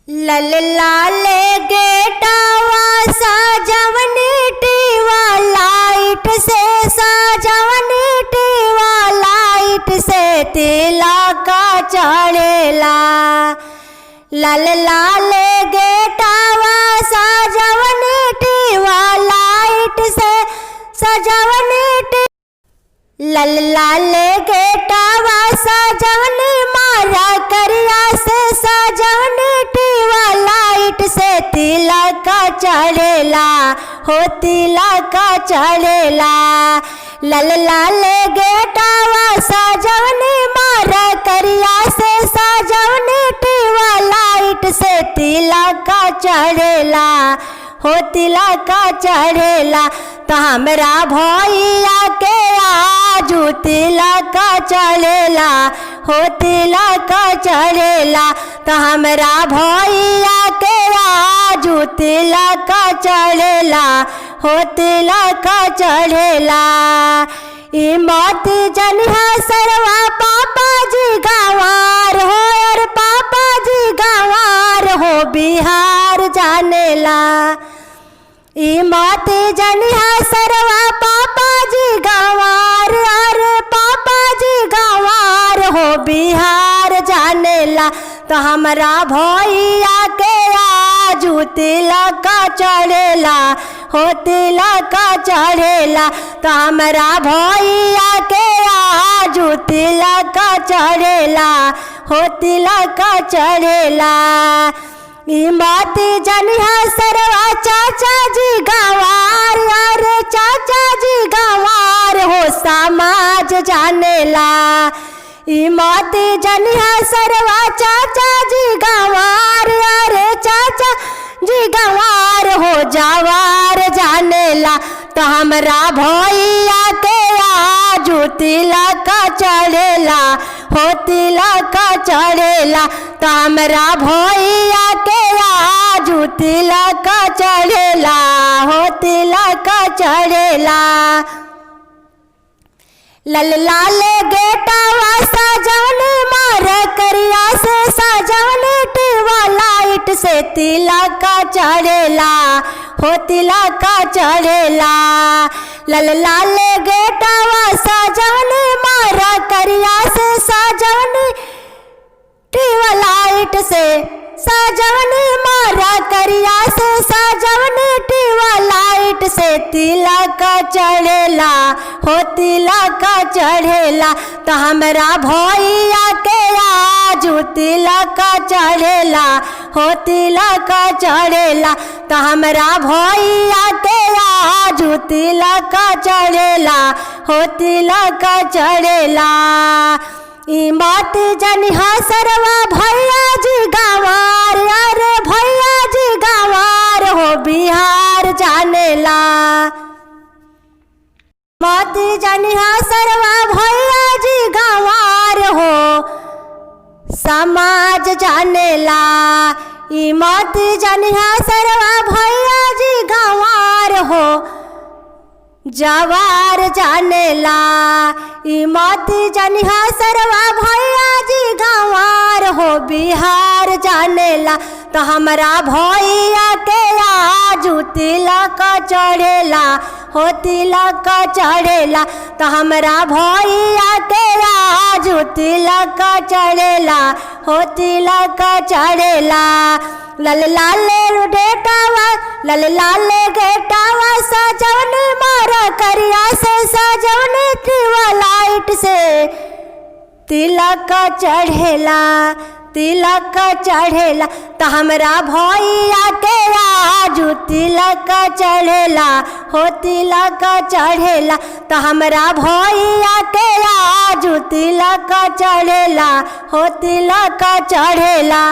लल लाले गेटवा साजवनी टीवा लाइट से साजवनी टीवा लाइट से तिलक चढ़ेला। लल लाले गेटवा साजवनी टीवा लाइट से सजवनी लल लाले गेटवा सजवनी मारा करिया से सजवनी टीवा लाइट से तिलक चढ़ेला हो तिलक चढ़ेला। लल लाले गेटवा सजवनी मारा करिया से सजवनी टीवा लाइट से तिलक चढ़ेला हो तिलक चढ़ेला। तो हमरा भैया के आजू तिलक चढ़ेला हो तिलक चढ़ेला। तो हमरा भैया के आजू तिलक चढ़ेला हो तिलक चढ़ेला। ई मत जनिहा सरवा पापा जी गंवार हो और पापा जी गंवार हो बिहार जानेला। ई मत जनिहा सरवा पापा जी गंवार अरे पापा जी गंवार हो बिहार जानेला। तो हमरा भैया के आजू तिलक चढ़ेला हो तिलक चढ़ेला। तो हमरा भैया के आजू तिलक चढ़ेला हो तिलक चढ़ेला। ई मत जनिहा सरवा चाचा जी गंवार अरे चाचा जी गंवार हो समाज जानेला। ई मत जनिहा सरवा चाचा जी गंवार अरे चाचा जी गंवार हो जवार जानेला। तो हमरा भैया के आजू तिलक चढ़ेला हो तिलक चढ़ेला। तो हमरा भैया के आजू तिलक चढ़ेला हो तिलक चढ़ेला। लल लाले गेटवा सजवनी मार करिया से सजवनी टीवा लाइट से तिलक चढ़ेला हो तिलक चढ़ेला। लल लाले गेटवा सजवनी मार करिया से सजवनी टीवा लाइट से सजवनी मारा करिया से सजवनी टीवा लाइट से तिलक चढ़ेला हो तिलक चढ़ेला। तो हमरा भैया के आजू तिलक चढ़ेला हो तिलक चढ़ेला। तो हमरा भैया के आजू तिलक चढ़ेला हो तिलक चढ़ेला। ई मत जनिहा सरवा भैया जी गंवार अरे भैया जी गंवार हो बिहार जानेला। मत जनिहा सरवा भैया जी गंवार हो समाज जानेला। ई मत जनिहा सरवा भैया जी गंवार हो जवार जानेला। ई मत जनिहा सरवा भैया जी गंवार हो बिहार जानेला। तो हमरा भैया के आजू तिलक चढ़ेला हो तिलक चढ़ेला। तो हमरा भैया के आजू तिलक चढ़ेला हो तिलक चढ़ेला। लल लाले गेटवा लल लाले गेटवा सजवनी मारा करिया से सजवनी टीवा लाइट से तिलक चढ़ेला तिलक चढ़ेला। तो हमरा भैया के आजू तिलक चढ़ेला हो तिलक चढ़ेला। तो हमरा भैया के आजू तिलक चढ़ेला हो तिलक चढ़ेला।